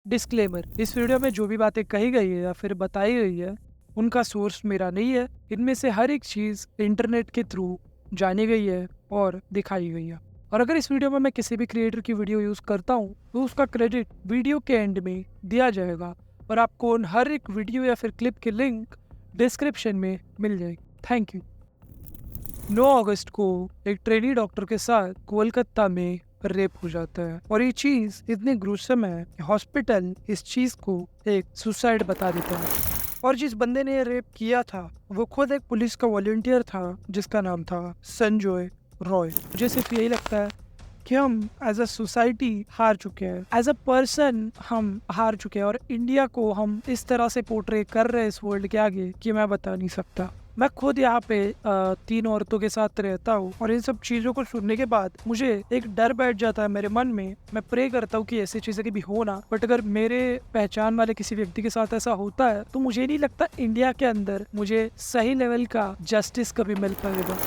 Disclaimer, इस video में जो भी बातें कही गई है या फिर बताई गई है उनका सोर्स मेरा नहीं है। इनमें से हर एक चीज़ इंटरनेट के थ्रू जानी गई है और दिखाई गई है। और अगर इस वीडियो में मैं किसी भी क्रिएटर की वीडियो यूज़ करता हूँ तो उसका क्रेडिट वीडियो के एंड में दिया जाएगा और आपको उन हर एक वीडियो या फिर क्लिप की लिंक डिस्क्रिप्शन में मिल जाएगी। Thank you. 9 अगस्त को एक ट्रेनी डॉक्टर के साथ कोलकाता में रेप हो जाता है और ये चीज इतनी ग्रुसम है कि हॉस्पिटल इस चीज को एक सुसाइड बता देता है। और जिस बंदे ने ये रेप किया था वो खुद एक पुलिस का वॉलंटियर था जिसका नाम था संजय रॉय। मुझे सिर्फ यही लगता है कि हम एज अ सोसाइटी हार चुके हैं, एज अ पर्सन हम हार चुके हैं और इंडिया को हम इस तरह से पोर्ट्रे कर रहे हैं इस वर्ल्ड के आगे कि मैं बता नहीं सकता। मैं खुद यहाँ पे 3 औरतों के साथ रहता हूँ और इन सब चीज़ों को सुनने के बाद मुझे एक डर बैठ जाता है मेरे मन में। मैं प्रे करता हूँ कि ऐसी चीज़ें कभी हो ना, बट अगर मेरे पहचान वाले किसी व्यक्ति के साथ ऐसा होता है तो मुझे नहीं लगता इंडिया के अंदर मुझे सही लेवल का जस्टिस कभी मिल पाएगा।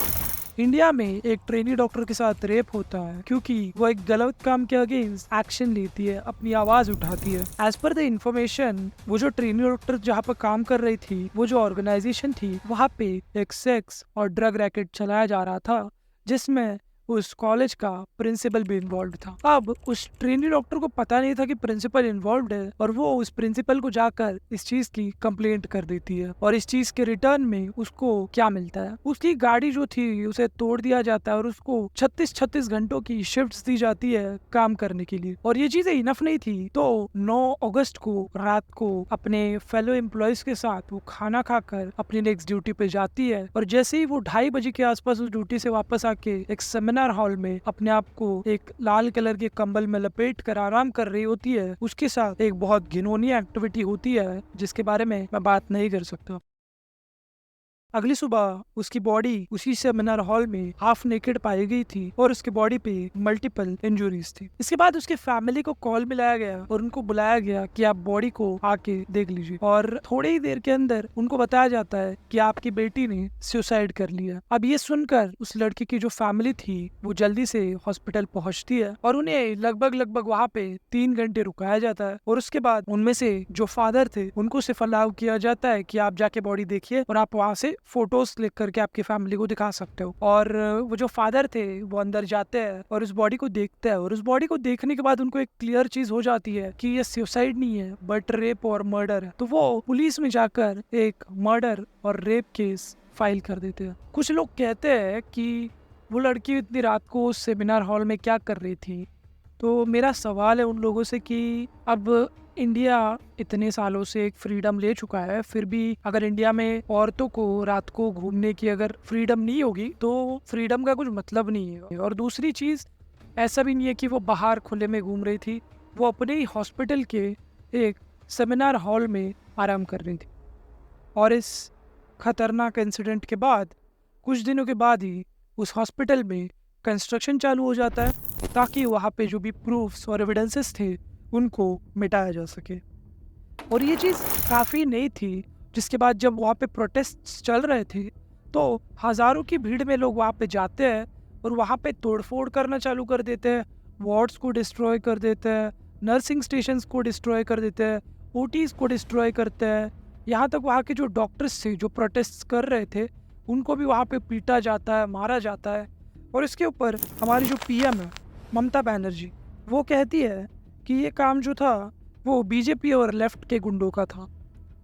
इंडिया में एक ट्रेनी डॉक्टर के साथ रेप होता है क्योंकि वो एक गलत काम के अगेंस्ट एक्शन लेती है, अपनी आवाज उठाती है। एज पर द इंफॉर्मेशन, वो जो ट्रेनी डॉक्टर जहाँ पर काम कर रही थी, वो जो ऑर्गेनाइजेशन थी, वहाँ पे एक सेक्स और ड्रग रैकेट चलाया जा रहा था जिसमें उस कॉलेज का प्रिंसिपल भी इन्वॉल्व था। अब उस ट्रेनी डॉक्टर को पता नहीं था कि प्रिंसिपल इन्वॉल्व है और वो उस प्रिंसिपल को जाकर इस चीज की कंप्लेंट कर देती है और इस चीज के रिटर्न में उसको क्या मिलता है, उसकी गाड़ी जो थी उसे तोड़ दिया जाता है और उसको 36 घंटों की शिफ्ट्स दी जाती है काम करने के लिए। और ये चीजें इनफ नहीं थी तो 9 अगस्त को रात को अपने फेलो एम्प्लॉयज के साथ वो खाना खाकर अपनी नेक्स्ट ड्यूटी पे जाती है और जैसे ही वो 2:30 बजे के आसपास उस ड्यूटी से वापस आके एक सेमिनार हॉल में अपने आप को एक लाल कलर के कंबल में लपेट कर आराम कर रही होती है, उसके साथ एक बहुत घिनौनी एक्टिविटी होती है जिसके बारे में मैं बात नहीं कर सकता। अगली सुबह उसकी बॉडी उसी सेमिनार हॉल में हाफ नेकेड पाई गई थी और उसकी बॉडी पे मल्टीपल इंजुरीज थी। इसके बाद उसके फैमिली को कॉल मिलाया गया और उनको बुलाया गया कि आप बॉडी को आके देख लीजिए और थोड़ी ही देर के अंदर उनको बताया जाता है कि आपकी बेटी ने सुसाइड कर लिया। अब ये सुनकर उस लड़की की जो फैमिली थी वो जल्दी से हॉस्पिटल पहुंचती है और उन्हें लगभग वहाँ पे 3 घंटे रुकाया जाता है और उसके बाद उनमें से जो फादर थे उनको सिर्फ अलाउ किया जाता है कि आप जाके बॉडी देखिए और आप वहाँ से फोटोज क्लिक करके आपकी फैमिली को दिखा सकते हो। और वो जो फादर थे वो अंदर जाते हैं और उस बॉडी को देखते हैं और उस बॉडी को देखने के बाद उनको एक क्लियर चीज हो जाती है कि ये सुसाइड नहीं है बट रेप और मर्डर है। तो वो पुलिस में जाकर एक मर्डर और रेप केस फाइल कर देते हैं। कुछ लोग कहते हैं कि वो लड़की इतनी रात को उस सेमिनार हॉल में क्या कर रही थी। तो मेरा सवाल है उन लोगों से कि अब इंडिया इतने सालों से एक फ्रीडम ले चुका है, फिर भी अगर इंडिया में औरतों को रात को घूमने की अगर फ्रीडम नहीं होगी तो फ्रीडम का कुछ मतलब नहीं है। और दूसरी चीज़, ऐसा भी नहीं है कि वो बाहर खुले में घूम रही थी, वो अपने ही हॉस्पिटल के एक सेमिनार हॉल में आराम कर रही थी। और इस खतरनाक इंसिडेंट के बाद कुछ दिनों के बाद ही उस हॉस्पिटल में कंस्ट्रक्शन चालू हो जाता है ताकि वहाँ पे जो भी प्रूफ्स और एविडेंसेस थे उनको मिटाया जा सके। और ये चीज़ काफ़ी नई थी, जिसके बाद जब वहाँ पे प्रोटेस्ट्स चल रहे थे तो हज़ारों की भीड़ में लोग वहाँ पे जाते हैं और वहाँ पे तोड़फोड़ करना चालू कर देते हैं, वार्ड्स को डिस्ट्रॉय कर देते हैं, नर्सिंग स्टेशंस को डिस्ट्रॉय कर देते हैं, ओटीज़ को डिस्ट्रॉय करते हैं। यहाँ तक वहाँ के जो डॉक्टर्स थे जो प्रोटेस्ट कर रहे थे उनको भी वहाँ पे पीटा जाता है, मारा जाता है। और इसके ऊपर हमारी जो पीएम है ममता बनर्जी, वो कहती है कि ये काम जो था वो बीजेपी और लेफ्ट के गुंडों का था।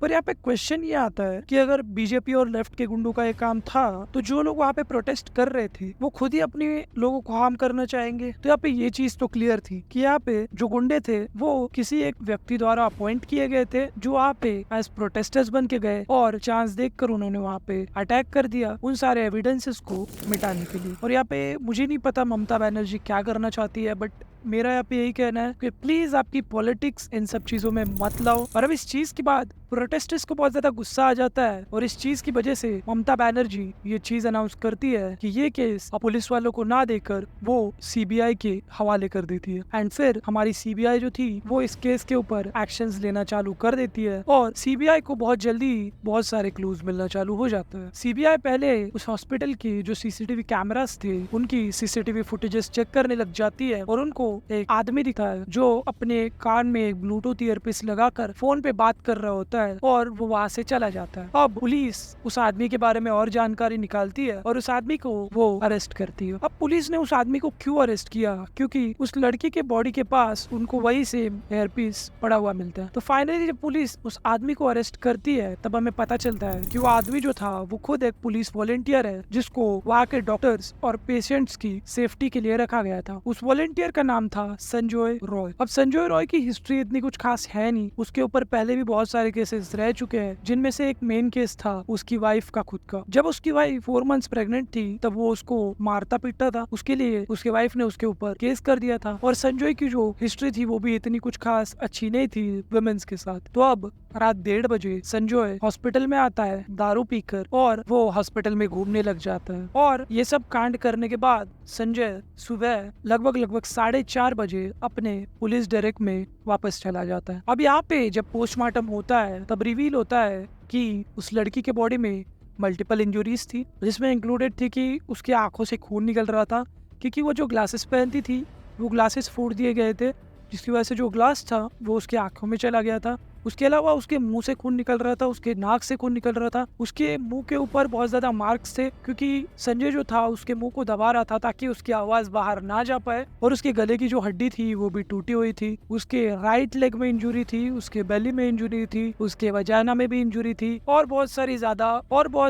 पर यहाँ पे क्वेश्चन ये आता है कि अगर बीजेपी और लेफ्ट के गुंडों का ये काम था तो जो लोग वहाँ पे प्रोटेस्ट कर रहे थे वो खुद ही अपने लोगों को हार्म करना चाहेंगे। तो यहाँ पे ये चीज तो क्लियर थी कि यहाँ पे जो गुंडे थे वो किसी एक व्यक्ति द्वारा अपॉइंट किए गए थे जो वहाँ पे एज प्रोटेस्टर्स बन के गए और चांस देखकर उन्होंने वहाँ पे अटैक कर दिया उन सारे एविडेंसेस को मिटाने के लिए। और यहाँ पे मुझे नहीं पता ममता बनर्जी क्या करना चाहती है, बट मेरा यहाँ पे यही कहना है कि प्लीज आपकी पॉलिटिक्स इन सब चीजों में मत लाओ। और अब इस चीज के बाद प्रोटेस्टर्स को बहुत ज्यादा गुस्सा आ जाता है और इस चीज की वजह से ममता बनर्जी ये चीज अनाउंस करती है कि ये केस पुलिस वालों को ना देकर वो सीबीआई के हवाले कर देती है। एंड फिर हमारी सीबीआई जो थी वो इस केस के ऊपर एक्शंस लेना चालू कर देती है और सीबीआई को बहुत जल्दी बहुत सारे क्लूज मिलना चालू हो जाता है। सीबीआई पहले उस हॉस्पिटल की जो सीसीटीवी कैमरास थे उनकी सीसीटीवी फुटेजेस चेक करने लग जाती है और उनको एक आदमी दिखता है जो अपने कान में एक ब्लूटूथ ईयरपीस लगाकर फोन पे बात कर रहा होता है और वो वहाँ से चला जाता है। अब पुलिस उस आदमी के बारे में और जानकारी निकालती है और उस आदमी को वो अरेस्ट करती है। अब पुलिस ने उस आदमी को क्यों अरेस्ट किया? क्योंकि उस लड़की के बॉडी के पास उनको वही सेम एयरपीस पड़ा हुआ मिलता है। तो फाइनली जब पुलिस उस आदमी को अरेस्ट करती है तब हमें पता चलता है कि वो आदमी जो था वो खुद एक पुलिस वॉलंटियर है जिसको वहाँ के डॉक्टर्स और पेशेंट्स की सेफ्टी के लिए रखा गया था। उस वॉलंटियर का नाम था संजय रॉय। अब संजय रॉय की हिस्ट्री इतनी कुछ खास है नहीं, उसके ऊपर पहले भी बहुत सारे केसेस रह चुके हैं जिनमें से एक मेन केस था उसकी वाइफ का खुद का। जब उसकी वाइफ 4 मंथ्स प्रेग्नेंट थी तब वो उसको मारता पीटता था, उसके लिए उसके वाइफ ने उसके ऊपर केस कर दिया था। और संजय की जो हिस्ट्री थी वो भी इतनी कुछ खास अच्छी नहीं थी वुमेन्स के साथ। तो अब रात 1:30 बजे संजय हॉस्पिटल में आता है दारू पीकर और वो हॉस्पिटल में घूमने लग जाता है। और ये सब कांड करने के बाद संजय सुबह लगभग 4:30 बजे अपने पुलिस डायरेक्ट में वापस चला जाता है। अब यहाँ पे जब पोस्टमार्टम होता है तब रिवील होता है कि उस लड़की के बॉडी में मल्टीपल इंजुरीज थी, जिसमें इंक्लूडेड थी कि उसकी आंखों से खून निकल रहा था क्योंकि वो जो ग्लासेस पहनती थी वो ग्लासेस फोड़ दिए गए थे, जिसकी वजह से जो ग्लास था वो उसके आंखों में चला गया था। उसके अलावा उसके मुंह से खून निकल रहा था, उसके नाक से खून निकल रहा था, उसके मुंह के ऊपर बहुत ज्यादा मार्क्स थे क्योंकि संजय जो था उसके मुंह को दबा रहा था ताकि उसकी आवाज बाहर ना जा पाए। और उसके गले की जो हड्डी थी वो भी टूटी हुई थी। उसके राइट लेग में इंजुरी थी, उसके बेली में इंजुरी थी, उसके वजाना में भी इंजुरी थी और बहुत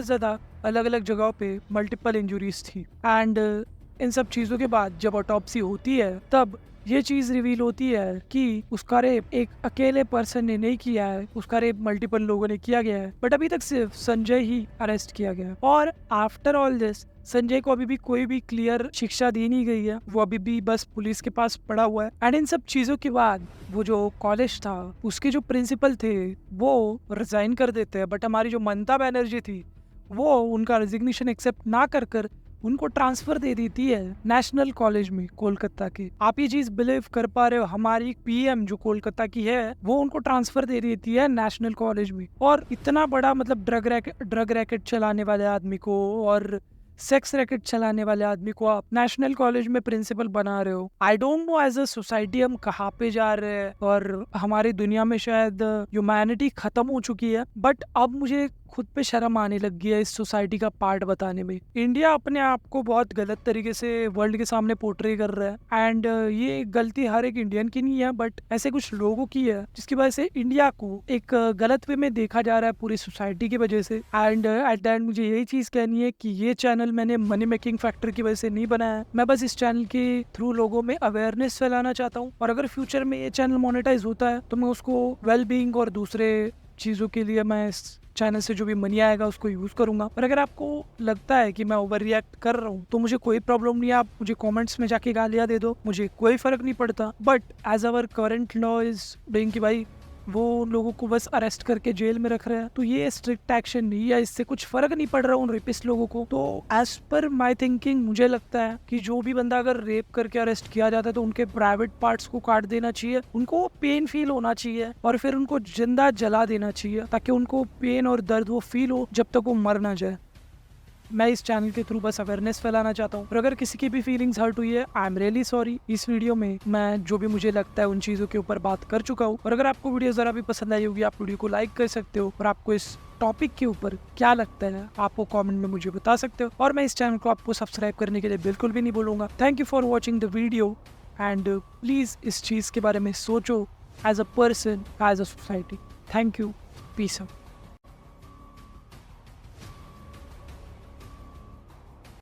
ज्यादा अलग अलग जगहों पे मल्टीपल इंजुरीज थी। एंड इन सब चीजों के बाद जब ऑटोप्सी होती है तब ये चीज रिवील होती है कि उसका रेप एक अकेले पर्सन ने नहीं किया है, उसका रेप मल्टीपल लोगों ने किया गया है। बट अभी तक सिर्फ संजय ही अरेस्ट किया गया है। और आफ्टर ऑल दिस संजय को अभी भी कोई भी क्लियर शिक्षा दी नहीं गई है, वो अभी भी बस पुलिस के पास पड़ा हुआ है। एंड इन सब चीजों के बाद वो जो कॉलेज था उसके जो प्रिंसिपल थे वो रिजाइन कर देते हैं। बट हमारी जो ममता बनर्जी थी वो उनका रेजिग्नेशन एक्सेप्ट ना कर उनको ट्रांसफर दे देती है नेशनल कॉलेज में कोलकाता के। आप ये चीज बिलीव कर पा रहे हो? हमारी पीएम जो कोलकाता की है वो उनको ट्रांसफर दे देती है नेशनल कॉलेज में। और इतना बड़ा मतलब ड्रग रैकेट चलाने वाले आदमी को और सेक्स रैकेट चलाने वाले आदमी को आप नेशनल कॉलेज में प्रिंसिपल बना रहे हो। I don't know as a society हम कहाँ पे जा रहे हैं और हमारी दुनिया में शायद ह्यूमैनिटी खत्म हो चुकी है। बट अब मुझे खुद पे शर्म आने लग गई है इस सोसाइटी का पार्ट बताने में। इंडिया अपने आप को बहुत गलत तरीके से वर्ल्ड के सामने पोर्ट्रे कर रहा है। एंड ये गलती हर एक इंडियन की नहीं है बट ऐसे कुछ लोगों की है जिसकी वजह से इंडिया को एक गलत वे में देखा जा रहा है पूरी सोसाइटी की वजह से। एंड एट द एंड मुझे यही चीज कहनी है कि ये चैनल मैंने मनी मेकिंग फैक्टर की वजह से नहीं बनाया। मैं बस इस चैनल के थ्रू लोगों में अवेयरनेस फैलाना चाहता हूँ और अगर फ्यूचर में ये चैनल मोनेटाइज होता है तो मैं उसको वेल बीइंग और दूसरे चीजों के लिए मैं इस चैनल से जो भी मनी आएगा उसको यूज करूंगा। और अगर आपको लगता है कि मैं ओवर रिएक्ट कर रहा हूँ तो मुझे कोई प्रॉब्लम नहीं है, आप मुझे कमेंट्स में जाके गालियां दे दो, मुझे कोई फर्क नहीं पड़ता। But as our current law is doing कि भाई वो लोगों को बस अरेस्ट करके जेल में रख रहे हैं तो ये स्ट्रिक्ट एक्शन नहीं है, इससे कुछ फर्क नहीं पड़ रहा उन रेपिस्ट लोगों को। तो एज पर माई थिंकिंग मुझे लगता है कि जो भी बंदा अगर रेप करके अरेस्ट किया जाता है तो उनके प्राइवेट पार्ट्स को काट देना चाहिए, उनको पेन फील होना चाहिए और फिर उनको जिंदा जला देना चाहिए ताकि उनको पेन और दर्द वो फील हो जब तक वो मर ना जाए। मैं इस चैनल के थ्रू बस अवेयरनेस फैलाना चाहता हूँ और अगर किसी की भी फीलिंग्स हर्ट हुई है आई एम रियली सॉरी। इस वीडियो में मैं जो भी मुझे लगता है उन चीज़ों के ऊपर बात कर चुका हूँ। और अगर आपको वीडियो ज़रा भी पसंद आई होगी आप वीडियो को लाइक कर सकते हो और आपको इस टॉपिक के ऊपर क्या लगता है आपको कमेंट में मुझे बता सकते हो। और मैं इस चैनल को आपको सब्सक्राइब करने के लिए बिल्कुल भी नहीं बोलूँगा। Thank you for watching the video and please इस चीज़ के बारे में सोचो as a person, as a society. Thank you, peace out.